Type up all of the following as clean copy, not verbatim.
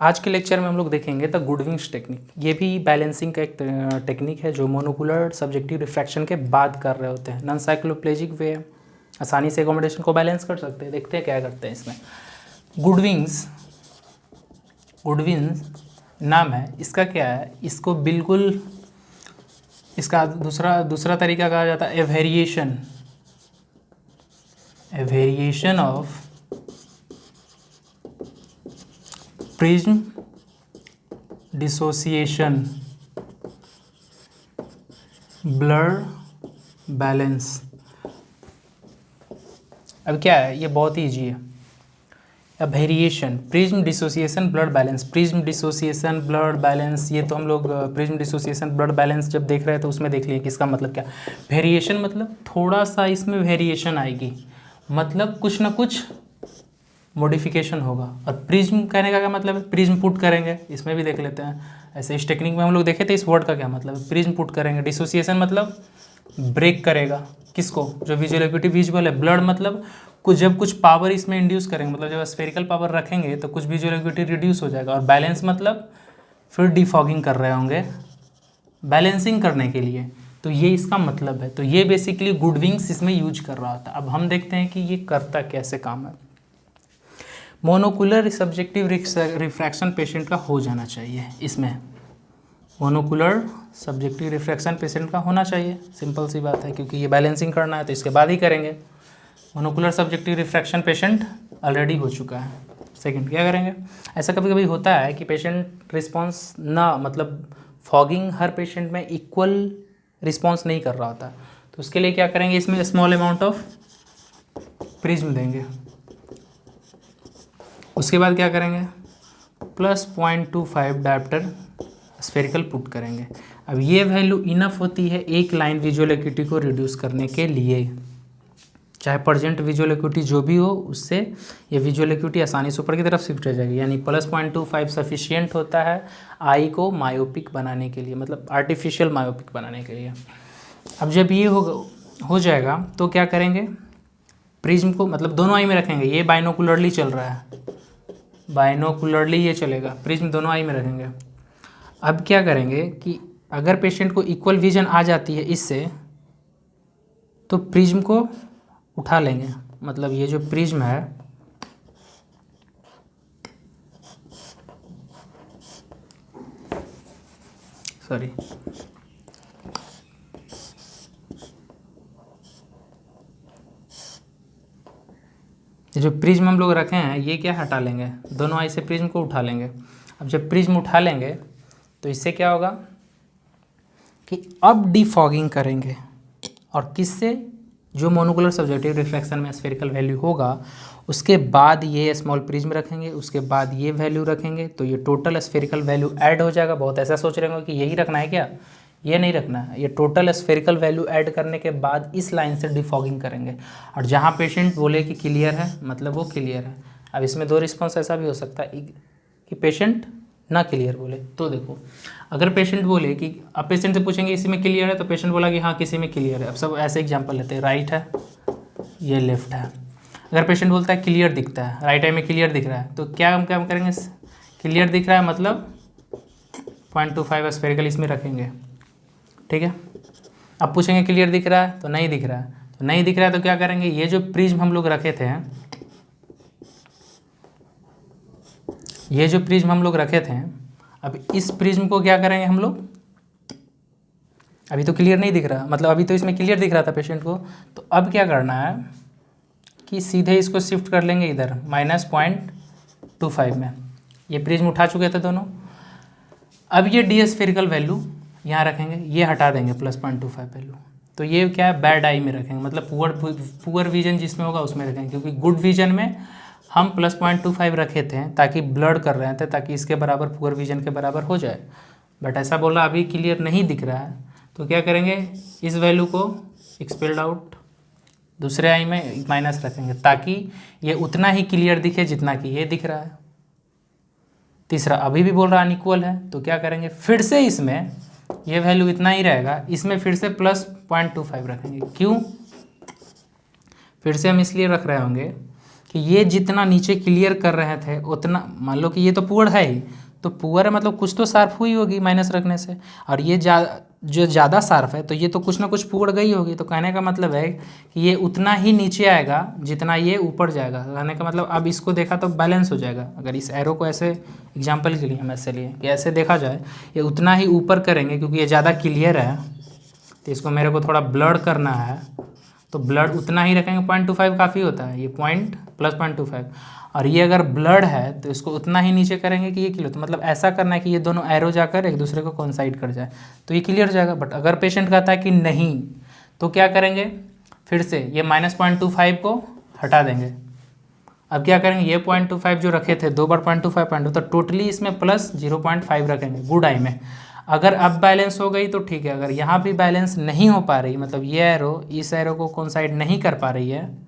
आज के लेक्चर में हम लोग देखेंगे द गुडविंग्स टेक्निक। ये भी बैलेंसिंग का एक टेक्निक है जो मोनोकुलर सब्जेक्टिव रिफ्रैक्शन के बाद कर रहे होते हैं। नॉन साइक्लोप्लेजिक वे, आसानी से एकोमोडेशन को बैलेंस कर सकते हैं। देखते हैं क्या करते हैं इसमें। गुडविंग्स नाम है इसका। क्या है इसको बिल्कुल, इसका दूसरा तरीका कहा जाता है a variation of prism dissociation blur balance. अब क्या है, ये बहुत ही ईजी है। अब variation prism dissociation blood balance, prism dissociation blood balance, ये तो हम लोग प्रिज्म डिसोसिएशन ब्लड बैलेंस जब देख रहे हैं तो उसमें देख लिए कि इसका मतलब क्या। वेरिएशन मतलब थोड़ा सा इसमें वेरिएशन आएगी, मतलब कुछ ना कुछ मॉडिफिकेशन होगा। और प्रिज्म कहने का क्या मतलब है, प्रिज्म पुट करेंगे, इसमें भी देख लेते हैं। ऐसे इस टेक्निक में हम लोग देखे थे इस वर्ड का क्या मतलब है, प्रिज्म पुट करेंगे। डिसोसिएशन मतलब ब्रेक करेगा किसको, जो विजुअल एक्यूटी विजुअल है। ब्लड मतलब कुछ पावर इसमें इंड्यूस करेंगे, मतलब जब स्फेरिकल पावर रखेंगे तो कुछ विजुअल एक्यूटी रिड्यूस हो जाएगा। और बैलेंस मतलब फिर डिफॉगिंग कर रहे होंगे बैलेंसिंग करने के लिए, तो ये इसका मतलब है। तो ये बेसिकली गुडविंग्स इसमें यूज कर रहा था। अब हम देखते हैं कि ये करता कैसे काम है। मोनोकुलर सब्जेक्टिव रिफ्रैक्शन पेशेंट का हो जाना चाहिए। इसमें मोनोकुलर सब्जेक्टिव रिफ्रैक्शन पेशेंट का होना चाहिए, सिंपल सी बात है, क्योंकि ये बैलेंसिंग करना है तो इसके बाद ही करेंगे। Monocular subjective refraction patient already हो चुका है। सेकंड क्या करेंगे, ऐसा कभी कभी होता है कि पेशेंट रिस्पॉन्स ना, मतलब फॉगिंग हर पेशेंट में इक्वल रिस्पॉन्स नहीं कर रहा होता, तो उसके लिए क्या करेंगे, इसमें स्मॉल अमाउंट ऑफ प्रिज्म देंगे। उसके बाद क्या करेंगे, +0.25 डायप्टर स्फेरिकल पुट करेंगे। अब ये वैल्यू इनफ होती है एक लाइन विजुअल एक्यूटी को रिड्यूस करने के लिए, चाहे परजेंट विजुअल एक्यूटी जो भी हो, उससे ये विजुअल एक्यूटी आसानी से ऊपर की तरफ शिफ्ट हो जाएगी। यानी +0.25 सफिशियंट होता है आई को मायोपिक बनाने के लिए, मतलब आर्टिफिशियल मायोपिक बनाने के लिए। अब जब ये हो जाएगा तो क्या करेंगे, प्रिज्म को मतलब दोनों आई में रखेंगे। ये बाइनोकुलरली चल रहा है, बाइनोकुलरली ये चलेगा, प्रिज्म दोनों आई में रखेंगे। अब क्या करेंगे कि अगर पेशेंट को इक्वल विजन आ जाती है इससे, तो प्रिज्म को उठा लेंगे। मतलब ये जो प्रिज्म है, सॉरी, ये जो प्रिज्म हम लोग रखे हैं ये क्या हटा लेंगे, दोनों आई से प्रिज्म को उठा लेंगे। अब जब प्रिज्म उठा लेंगे तो इससे क्या होगा कि अब डिफॉगिंग करेंगे, और किससे, जो मोनोकुलर सब्जेक्टिव रिफ्रैक्शन में स्फेरिकल वैल्यू होगा उसके बाद ये स्मॉल प्रिज्म रखेंगे, उसके बाद ये वैल्यू रखेंगे, तो ये टोटल स्फेरिकल वैल्यू ऐड हो जाएगा। बहुत ऐसा सोच रहे होंगे कि यही रखना है क्या, ये नहीं रखना है। ये टोटल स्फेरिकल वैल्यू ऐड करने के बाद इस लाइन से डिफॉगिंग करेंगे, और जहाँ पेशेंट बोले कि क्लियर है मतलब वो क्लियर है। अब इसमें दो रिस्पॉन्स ऐसा भी हो सकता है कि पेशेंट ना क्लियर बोले। तो देखो, अगर पेशेंट बोले कि, अब पेशेंट से पूछेंगे इसी में क्लियर है, तो पेशेंट बोला कि हाँ किसी में क्लियर है। अब सब ऐसे एग्जांपल लेते हैं, राइट है ये लेफ्ट है। अगर पेशेंट बोलता है क्लियर दिखता है, राइट आई में क्लियर दिख रहा है, तो क्या हम करेंगे, क्लियर दिख रहा है मतलब 0.25 स्फेरिकल इसमें रखेंगे, ठीक है। अब पूछेंगे क्लियर दिख रहा है, तो नहीं दिख रहा है, तो नहीं दिख रहा है तो क्या करेंगे, ये जो प्रिज्म हम लोग रखे थे, ये जो प्रिज्म हम लोग रखे थे, अब इस प्रिज्म को क्या करेंगे हम लोग, अभी तो क्लियर नहीं दिख रहा, मतलब अभी तो इसमें क्लियर दिख रहा था पेशेंट को, तो अब क्या करना है कि सीधे इसको शिफ्ट कर लेंगे इधर -0.25 में। ये प्रिज्म उठा चुके थे दोनों। अब ये डी स्फेरिकल वैल्यू यहाँ रखेंगे, ये हटा देंगे +0.25 वैल्यू, तो ये क्या है, बैड आई में रखेंगे, मतलब पुअर विजन जिसमें होगा उसमें रखेंगे। क्योंकि गुड विजन में हम +0.25 रखे थे ताकि ब्लड कर रहे थे, ताकि इसके बराबर पुअर विजन के बराबर हो जाए। बट ऐसा बोला अभी क्लियर नहीं दिख रहा है, तो क्या करेंगे, इस वैल्यू को एक्सपेल्ड आउट दूसरे आई में माइनस रखेंगे, ताकि ये उतना ही क्लियर दिखे जितना कि ये दिख रहा है। तीसरा, अभी भी बोल रहा अनइक्वल है, तो क्या करेंगे, फिर से इसमें ये वैल्यू इतना ही रहेगा, इसमें फिर से +0.25 रखेंगे। क्यों, फिर से हम इसलिए रख रहे होंगे कि ये जितना नीचे क्लियर कर रहे थे उतना, मान लो कि ये तो पुअर है ही, तो पुअर है मतलब कुछ तो शार्प हुई होगी माइनस रखने से, और ये जो ज़्यादा शार्प है तो ये तो कुछ ना कुछ पुअर गई होगी। तो कहने का मतलब है कि ये उतना ही नीचे आएगा जितना ये ऊपर जाएगा। कहने का मतलब अब इसको देखा तो बैलेंस हो जाएगा। अगर इस एरो को ऐसे एग्जाम्पल के लिए हम ऐसे लिए कि ऐसे देखा जाए, ये उतना ही ऊपर करेंगे क्योंकि ये ज़्यादा क्लियर है, तो इसको मेरे को थोड़ा ब्लर करना है, तो ब्लड उतना ही रखेंगे। 0.25 काफ़ी होता है, ये पॉइंट प्लस 0.25, और ये अगर ब्लड है तो इसको उतना ही नीचे करेंगे कि ये क्लियर। तो मतलब ऐसा करना है कि ये दोनों एरो जाकर एक दूसरे को कोइंसाइड कर जाए तो ये क्लियर जाएगा। बट अगर पेशेंट कहता है कि नहीं, तो क्या करेंगे, फिर से ये -0.25 को हटा देंगे। अब क्या करेंगे, ये 0.25 जो रखे थे 2 बार 0.25 तो टोटली इसमें प्लस 0.5 रखेंगे गुड आई में। अगर अब बैलेंस हो गई तो ठीक है, अगर यहाँ भी बैलेंस नहीं हो पा रही, मतलब ये एरो इस एरो को कोइंसाइड नहीं कर पा रही है,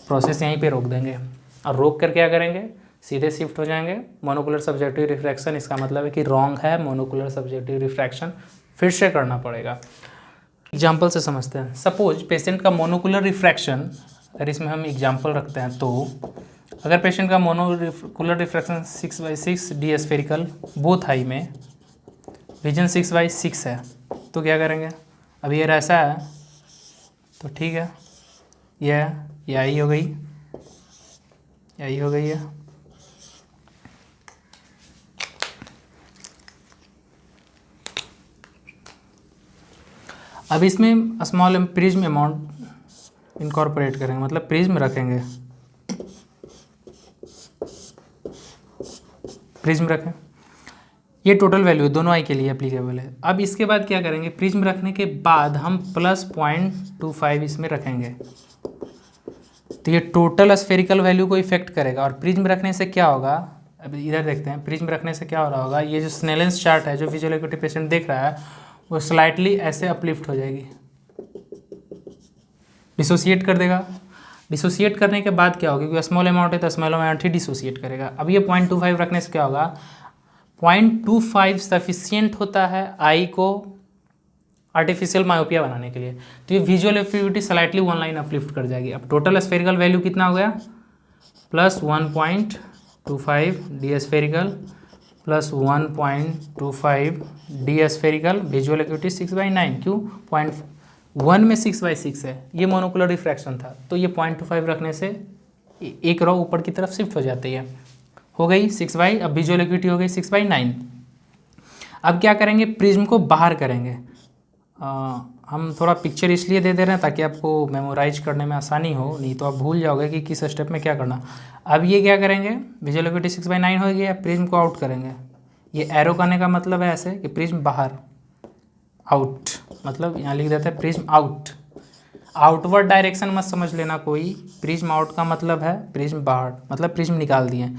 प्रोसेस यहीं पे रोक देंगे। और रोक कर क्या करेंगे, सीधे शिफ्ट हो जाएंगे मोनोकुलर सब्जेक्टिव रिफ्रैक्शन। इसका मतलब है कि रॉन्ग है मोनोकुलर सब्जेक्टिव रिफ्रैक्शन, फिर से करना पड़ेगा। एग्जाम्पल से समझते हैं। सपोज पेशेंट का मोनोकुलर रिफ्रैक्शन, अगर इसमें हम एग्जाम्पल रखते हैं तो अगर पेशेंट का monocular refraction 6/6 D spherical both I में, विजन 6/6 है, तो क्या करेंगे, अब ये ऐसा है तो ठीक है, ये आई हो गई, यही हो गई है। अब इसमें स्मॉल प्रिज्म अमाउंट इनकॉर्पोरेट करेंगे, मतलब प्रिज्म रखेंगे, प्रिज्म रखें। ये टोटल वैल्यू दोनों आई के लिए एप्लीकेबल है। अब इसके बाद क्या करेंगे, प्रिज्म रखने के बाद हम +0.25 इसमें रखेंगे, तो ये टोटल स्फेरिकल वैल्यू को इफेक्ट करेगा। और प्रिज्म रखने से क्या होगा, अब इधर देखते हैं, प्रिज्म रखने से क्या हो रहा होगा, ये जो स्नेलेंस चार्ट है जो विजुअल एकुटी पेशेंट देख रहा है वो स्लाइटली ऐसे अपलिफ्ट हो जाएगी, डिसोसिएट कर देगा। डिसोसिएट करने के बाद क्या होगा, क्योंकि स्मॉल अमाउंट है तो स्मॉल अमाउंट ही डिसोसिएट करेगा। अब ये 0.25 रखने से क्या होगा, 0.25 सफिशियंट होता है आई को आर्टिफिशियल मायोपिया बनाने के लिए, तो ये visual activity slightly one line uplift कर जाएगी। अब टोटल स्फेरिकल वैल्यू कितना हो गया, +1.25 D spherical plus 1.25 D spherical, visual activity 6/9, क्यों 0.1 में 6/6 है, ये मोनोकुलर रिफ्रैक्शन था, तो ये 0.25 रखने से एक रो ऊपर की तरफ शिफ्ट हो जाती है, हो गई 6/, अब विजुअल एक्टिविटी हो गई 6/9। अब क्या करेंगे, प्रिज्म को बाहर करेंगे। हम थोड़ा पिक्चर इसलिए दे दे रहे हैं ताकि आपको मेमोराइज करने में आसानी हो, नहीं तो आप भूल जाओगे कि किस स्टेप में क्या करना। अब ये क्या करेंगे, विजुअल एक्टिविटी 6/9 हो गया, प्रिज्म को आउट करेंगे। ये एरो करने का मतलब है ऐसे कि प्रिज्म बाहर, आउट, मतलब यहाँ लिख देते हैं प्रिज्म आउट। आउटवर्ड डायरेक्शन मत समझ लेना कोई, प्रिज्म आउट का मतलब है प्रिज्म बाहर, मतलब प्रिज्म निकाल दिए।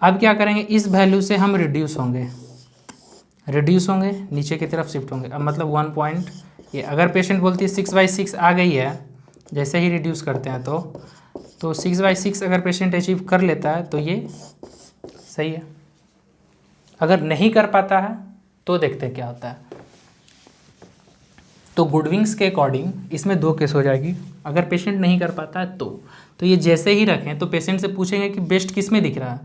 अब क्या करेंगे, इस वैल्यू से हम रिड्यूस होंगे, नीचे की तरफ शिफ्ट होंगे। अब मतलब 1 पॉइंट, ये अगर पेशेंट बोलती है 6/6 आ गई है, जैसे ही रिड्यूस करते हैं तो 6/6 अगर पेशेंट अचीव कर लेता है तो ये सही है। अगर नहीं कर पाता है तो देखते हैं क्या होता है। तो गुडविंग्स के अकॉर्डिंग इसमें 2 केस हो जाएगी। अगर पेशेंट नहीं कर पाता है तो ये जैसे ही रखें तो पेशेंट से पूछेंगे कि बेस्ट किस में दिख रहा है,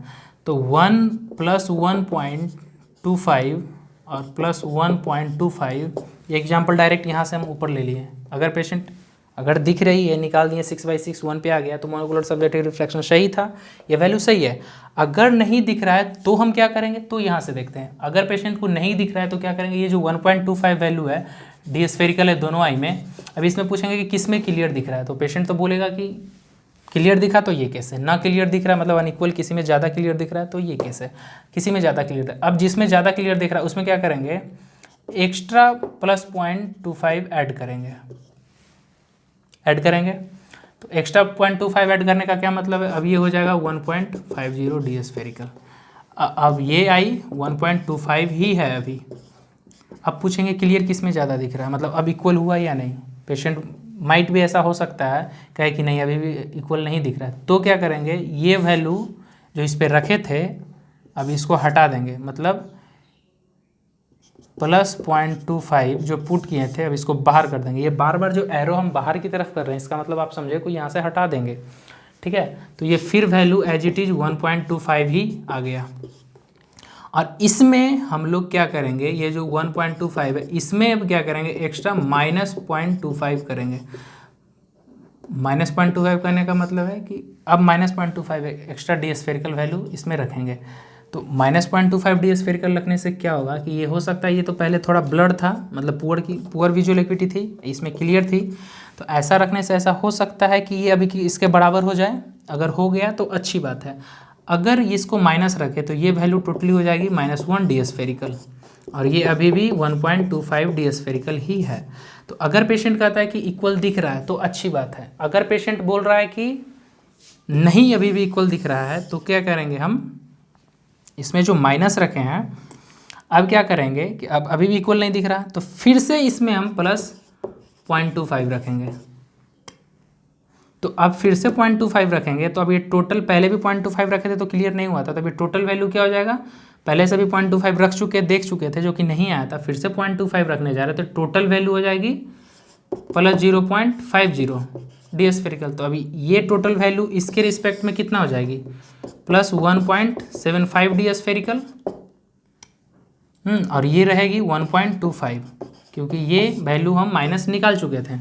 तो 1 + 1.25 और +1.25, ये एग्जाम्पल डायरेक्ट यहाँ से हम ऊपर ले लिए। अगर पेशेंट अगर दिख रही है, निकाल दिए 6/6 1 पे आ गया तो मोनोकुलर सब्जेक्टिव रिफ्रैक्शन सही था, ये वैल्यू सही है। अगर नहीं दिख रहा है तो हम क्या करेंगे, तो यहाँ से देखते हैं। अगर पेशेंट को नहीं दिख रहा है तो क्या करेंगे, ये जो 1.25 वैल्यू है डी स्फेरिकल है दोनों आई में, अब इसमें पूछेंगे कि किस में क्लियर दिख रहा है, तो पेशेंट तो बोलेगा कि क्लियर दिखा तो ये केस है, ना क्लियर दिख रहा है मतलब अनइक्वल, किसी में ज़्यादा क्लियर दिख रहा है तो ये केस है, किसी में ज़्यादा क्लियर है। अब जिसमें ज़्यादा क्लियर दिख रहा है उसमें क्या करेंगे, एक्स्ट्रा +0.25 ऐड करेंगे। तो एक्स्ट्रा 0.25 ऐड करने का क्या मतलब है, अब ये हो जाएगा 1.50 डी स्फेरिकल। अब ये आई 1.25 ही है अभी। अब पूछेंगे क्लियर किस में ज़्यादा दिख रहा है, मतलब अब इक्वल हुआ या नहीं। पेशेंट माइट भी ऐसा हो सकता है कहे कि नहीं अभी भी इक्वल नहीं दिख रहा है, तो क्या करेंगे, ये वैल्यू जो इस पर रखे थे अब इसको हटा देंगे, मतलब +0.25 जो पुट किए थे अब इसको बाहर कर देंगे। ये बार बार जो एरो हम बाहर की तरफ कर रहे हैं इसका मतलब आप समझे को यहाँ से हटा देंगे, ठीक है। तो ये फिर वैल्यू एज इट इज़ 1.25 ही आ गया। और इसमें हम लोग क्या करेंगे, ये जो 1.25 है इसमें अब क्या करेंगे, एक्स्ट्रा -0.25 करेंगे। -0.25 करने का मतलब है कि अब -0.25 एक्स्ट्रा डी स्फेरिकल वैल्यू इसमें रखेंगे। तो -0.25 डी स्फेरिकल रखने से क्या होगा कि ये हो सकता है, ये तो पहले थोड़ा ब्लर था, मतलब पुअर विजुअल एक्यूटी थी, इसमें क्लियर थी। तो ऐसा रखने से ऐसा हो सकता है कि ये अभी कि इसके बराबर हो जाए। अगर हो गया तो अच्छी बात है। अगर इसको माइनस रखे तो ये वैल्यू टोटली हो जाएगी -1 डी स्फेरिकल, और ये अभी भी 1.25 डी स्फेरिकल ही है। तो अगर पेशेंट कहता है कि इक्वल दिख रहा है तो अच्छी बात है। अगर पेशेंट बोल रहा है कि नहीं अभी भी इक्वल दिख रहा है तो क्या करेंगे, हम इसमें जो माइनस रखे हैं अब क्या करेंगे कि अब अभी भी इक्वल नहीं दिख रहा, तो फिर से इसमें हम +0.25 रखेंगे। तो अब फिर से 0.25 रखेंगे तो अब ये टोटल, पहले भी 0.25 रखे थे तो क्लियर नहीं हुआ था, तो अभी टोटल वैल्यू क्या हो जाएगा, पहले से भी 0.25 रख चुके देख चुके थे जो कि नहीं आया था, फिर से 0.25 रखने जा रहे थे, तो टोटल वैल्यू हो जाएगी +0.50 डी स्फेरिकल। तो अभी ये टोटल वैल्यू इसके रिस्पेक्ट में कितना हो जाएगी, +1.75 डी स्फेरिकल, और ये रहेगी 1.25, क्योंकि ये वैल्यू हम माइनस निकाल चुके थे।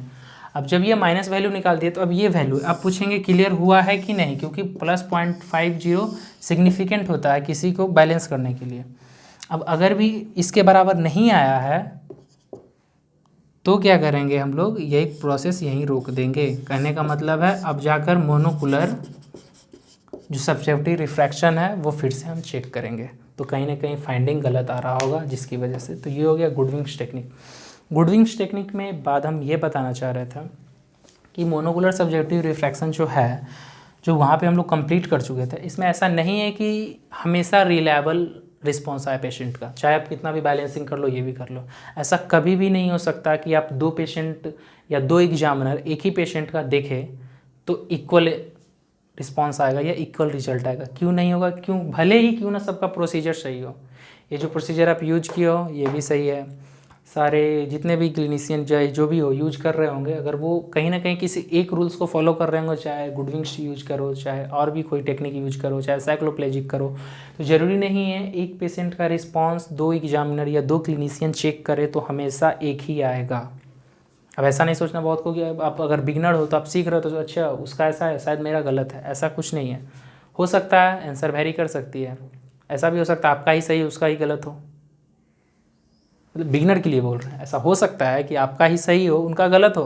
अब जब ये माइनस वैल्यू निकाल दिए तो अब ये वैल्यू, अब पूछेंगे क्लियर हुआ है कि नहीं, क्योंकि +0.50 सिग्निफिकेंट होता है किसी को बैलेंस करने के लिए। अब अगर भी इसके बराबर नहीं आया है तो क्या करेंगे हम लोग, ये एक प्रोसेस यहीं रोक देंगे। कहने का मतलब है अब जाकर मोनोकुलर जो सब्जेक्टिव रिफ्रैक्शन है वो फिर से हम चेक करेंगे, तो कहीं ना कहीं फाइंडिंग गलत आ रहा होगा जिसकी वजह से। तो ये हो गया गुडविंग्स टेक्निक। गुडविंग्स टेक्निक में बाद हम ये बताना चाह रहे थे कि मोनोकुलर सब्जेक्टिव रिफ्रैक्शन जो है, जो वहाँ पे हम लोग कंप्लीट कर चुके थे, इसमें ऐसा नहीं है कि हमेशा रिलायबल रिस्पॉन्स आए पेशेंट का, चाहे आप कितना भी बैलेंसिंग कर लो, ये भी कर लो। ऐसा कभी भी नहीं हो सकता कि आप 2 पेशेंट या 2 एग्जामिनर एक ही पेशेंट का देखें तो इक्वल रिस्पॉन्स आएगा या इक्वल रिजल्ट आएगा। क्यों नहीं होगा, क्यों, भले ही क्यों ना सबका प्रोसीजर सही हो, ये जो प्रोसीजर आप यूज किए हो ये भी सही है, सारे जितने भी क्लिनिशियन जो भी हो यूज कर रहे होंगे, अगर वो कहीं ना कहीं किसी एक रूल्स को फॉलो कर रहे होंगे, चाहे गुडविंग्स यूज करो, चाहे और भी कोई टेक्निक यूज करो, चाहे साइक्लोप्लेजिक करो, तो ज़रूरी नहीं है एक पेशेंट का रिस्पॉन्स 2 एग्जामिनर या 2 क्लिनिशियन चेक करे तो हमेशा एक ही आएगा। अब ऐसा नहीं सोचना बहुत को कि आप अगर बिगनर हो तो आप सीख रहे हो तो अच्छा उसका ऐसा है, शायद मेरा गलत है, ऐसा कुछ नहीं है। हो सकता है आंसर वेरी कर सकती है, ऐसा भी हो सकता है आपका ही सही उसका ही गलत हो, मतलब बिगनर के लिए बोल रहे हैं। ऐसा हो सकता है कि आपका ही सही हो उनका गलत हो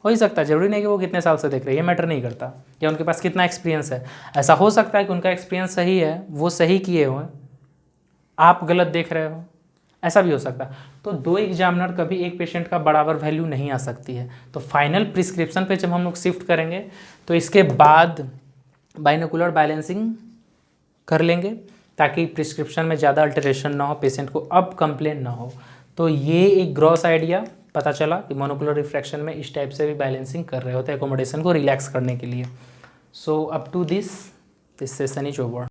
ही सकता है, ज़रूरी नहीं कि वो कितने साल से देख रहे हैं, ये मैटर नहीं करता, या उनके पास कितना एक्सपीरियंस है। ऐसा हो सकता है कि उनका एक्सपीरियंस सही है, वो सही किए हो, आप गलत देख रहे हो, ऐसा भी हो सकता है। तो 2 एग्जामिनर कभी एक पेशेंट का बराबर वैल्यू नहीं आ सकती है। तो फाइनल प्रिस्क्रिप्शन पे जब हम लोग शिफ्ट करेंगे तो इसके बाद बाइनोकुलर बैलेंसिंग कर लेंगे ताकि प्रिस्क्रिप्शन में ज़्यादा अल्टरेशन ना हो, पेशेंट को अब कंप्लेन ना हो। तो ये एक ग्रॉस आइडिया पता चला कि मोनोकुलर रिफ्रैक्शन में इस टाइप से भी बैलेंसिंग कर रहे होते हैं एकोमोडेशन को रिलैक्स करने के लिए। So up to this session is over.